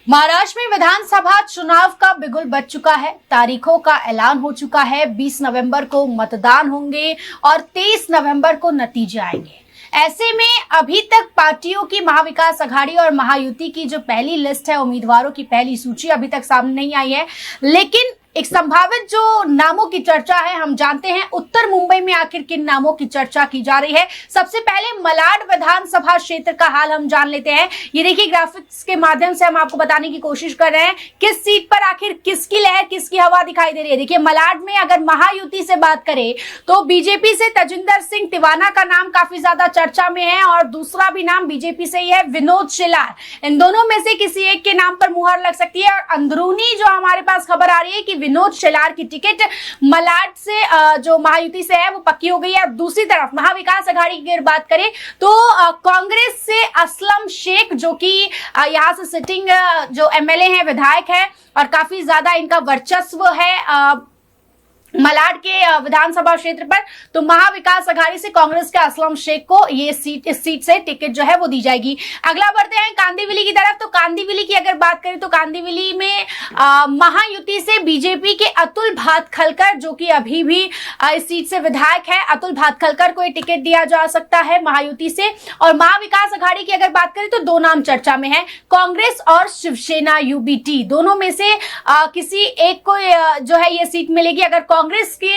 महाराष्ट्र में विधानसभा चुनाव का बिगुल बज चुका है। तारीखों का ऐलान हो चुका है। 20 नवंबर को मतदान होंगे और 23 नवंबर को नतीजे आएंगे। ऐसे में अभी तक पार्टियों की महाविकास अघाड़ी और महायुति की जो पहली लिस्ट है, उम्मीदवारों की पहली सूची अभी तक सामने नहीं आई है। लेकिन एक संभावित जो नामों की चर्चा है, हम जानते हैं उत्तर मुंबई में आखिर किन नामों की चर्चा की जा रही है। सबसे पहले मलाड विधानसभा क्षेत्र का हाल हम जान लेते हैं। ये देखिए, ग्राफिक्स के माध्यम से हम आपको बताने की कोशिश कर रहे हैं किस सीट पर आखिर किसकी लहर, किसकी हवा दिखाई दे रही है। देखिए, मलाड में अगर महायुति से बात करें तो बीजेपी से तजिंदर सिंह तिवाना का नाम काफी ज्यादा चर्चा में है और दूसरा भी नाम बीजेपी से ही है, विनोद शेलार। इन दोनों में से किसी एक के नाम पर मुहर लग सकती है और अंदरूनी जो हमारे पास खबर आ रही है कि विनोद शेलार की टिकट मलाड से जो महायुति से है वो पक्की हो गई है। दूसरी तरफ महाविकास अघाड़ी की अगर बात करें तो कांग्रेस से असलम शेख, जो कि यहां से सिटिंग जो एमएलए हैं, विधायक है और काफी ज्यादा इनका वर्चस्व है मलाड के विधानसभा क्षेत्र पर, तो महाविकास अघाड़ी से कांग्रेस के असलम शेख को ये सीट, इस सीट से टिकट जो है वो दी जाएगी। अगला बढ़ते हैं कांदिवली की तरफ। तो कांदिवली की अगर बात करें तो कांदिवली में महायुति से बीजेपी के अतुल भातखलकर, जो कि अभी भी इस सीट से विधायक है, अतुल भातखलकर को ये टिकट दिया जा सकता है महायुति से। और महाविकास अघाड़ी की अगर बात करें तो दो नाम चर्चा में है, कांग्रेस और शिवसेना यूबीटी। दोनों में से किसी एक को जो है ये सीट मिलेगी। अगर कांग्रेस के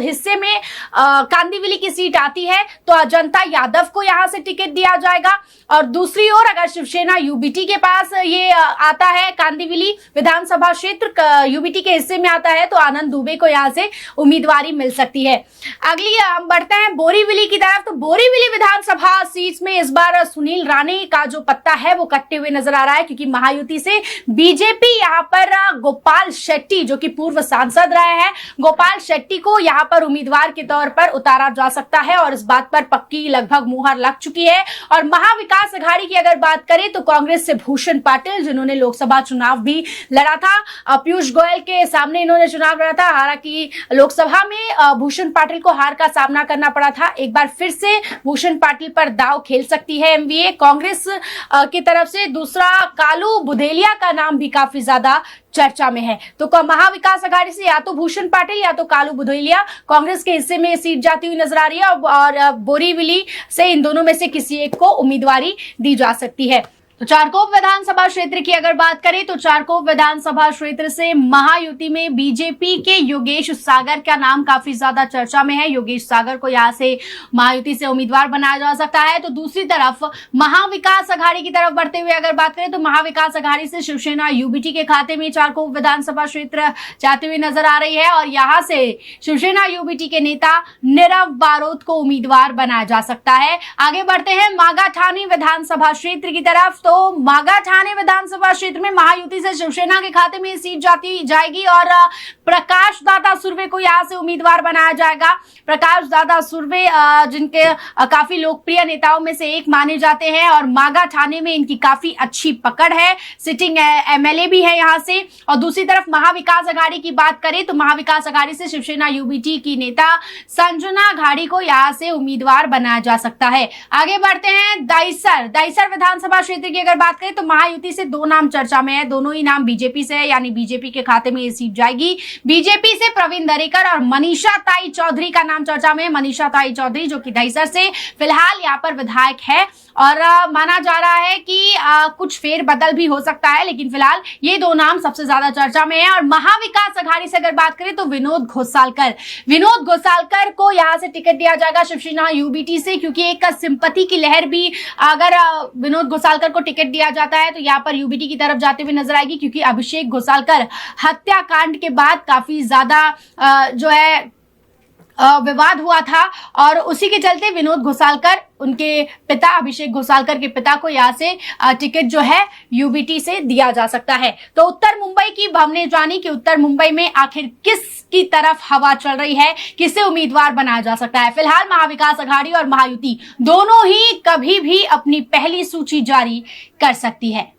हिस्से में कांदिवली की सीट आती है तो अजंता यादव को यहां से टिकट दिया जाएगा और दूसरी ओर अगर शिवसेना यूबीटी के पास ये आता है, कांदिवली विधानसभा क्षेत्र यूबीटी के हिस्से में आता है, तो आनंद दुबे को यहां से उम्मीदवारी मिल सकती है। अगली हम बढ़ते हैं बोरीवली की तरफ। तो बोरीवली विधानसभा सीट में इस बार सुनील राणे का जो पत्ता है वो कटते हुए नजर आ रहा है, क्योंकि महायुति से बीजेपी यहां पर गोपाल शेट्टी, जो कि पूर्व सांसद रहे हैं, गोपाल शेट्टी को यहां पर उम्मीदवार के तौर पर उतारा जा सकता है और इस बात पर पक्की लगभग मुहर लग चुकी है। और महाविकास अघाड़ी की अगर बात करें तो कांग्रेस से भूषण पाटिल, जिन्होंने लोकसभा चुनाव भी लड़ा था, पीयूष गोयल के सामने इन्होंने चुनाव लड़ा था। हालांकि लोकसभा में भूषण पाटिल को हार का सामना करना पड़ा था। एक बार फिर से भूषण पाटिल पर दांव खेल सकती है एमवीए। कांग्रेस की तरफ से दूसरा कालू बुधेलिया का नाम भी काफी ज्यादा चर्चा में है। तो महाविकास अघाड़ी से या तो भूषण पाटिल या तो कालू बुधेलिया कांग्रेस के हिस्से में सीट जाती हुई नजर आ रही है और बोरीवली से इन दोनों में से किसी एक को उम्मीदवारी दी जा सकती है। तो चारकोप विधानसभा क्षेत्र की अगर बात करें तो चारकोप विधानसभा क्षेत्र से महायुति में बीजेपी के योगेश सागर का नाम काफी ज्यादा चर्चा में है। योगेश सागर को यहां से महायुति से उम्मीदवार बनाया जा सकता है। तो दूसरी तरफ महाविकास अघाड़ी की तरफ बढ़ते हुए अगर बात करें तो महाविकास अघाड़ी से शिवसेना यूबीटी के खाते में चारकोप विधानसभा क्षेत्र जाती हुई नजर आ रही है और यहां से शिवसेना यूबीटी के नेता नीरव बारोट को उम्मीदवार बनाया जा सकता है। आगे बढ़ते हैं मागाठानी विधानसभा क्षेत्र की तरफ। तो मागाठानी विधानसभा क्षेत्र में महायुति से शिवसेना के खाते में सीट जाती जाएगी और प्रकाश दादा सुर्वे को यहां से उम्मीदवार बनाया जाएगा। प्रकाश दादा सुर्वे जिनके काफी लोकप्रिय नेताओं में से एक माने जाते हैं और मागाठानी में इनकी काफी अच्छी पकड़ है, सिटिंग एमएलए भी है यहां से। और दूसरी तरफ महाविकास अघाड़ी की बात करें तो महाविकास अघाड़ी से शिवसेना यूबीटी की नेता संजना घाड़ी को यहां से उम्मीदवार बनाया जा सकता है। आगे बढ़ते हैं दहिसर विधानसभा क्षेत्र अगर बात करें तो महायुति से दो नाम चर्चा में है। दोनों ही नाम बीजेपी से है, यानी बीजेपी के खाते में ये सीट जाएगी। बीजेपी से प्रवीण दरेकर और मनीषा ताई चौधरी का नाम चर्चा में है। मनीषा ताई चौधरी जो कि दहिसर से फिलहाल यहाँ पर विधायक है और माना जा रहा है कि कुछ फेरबदल भी हो सकता है, लेकिन फिलहाल ये दो नाम सबसे ज्यादा चर्चा में है। और महाविकास अघाड़ी से अगर बात करें तो विनोद घोसालकर को यहां से टिकट दिया जाएगा शिवसेना यूबीटी से, क्योंकि एक सिंपैथी की लहर भी अगर विनोद घोसालकर को टिकट दिया जाता है तो यहाँ पर यूबीटी की तरफ जाते हुए नजर आएगी, क्योंकि अभिषेक घोसालकर हत्याकांड के बाद काफी ज्यादा जो है विवाद हुआ था और उसी के चलते विनोद घोसालकर, उनके पिता अभिषेक घोसालकर के पिता को यहाँ से टिकट जो है यूबीटी से दिया जा सकता है। तो उत्तर मुंबई की हमने जानी कि उत्तर मुंबई में आखिर किसकी तरफ हवा चल रही है, किसे उम्मीदवार बनाया जा सकता है। फिलहाल महाविकास अघाड़ी और महायुति दोनों ही कभी भी अपनी पहली सूची जारी कर सकती है।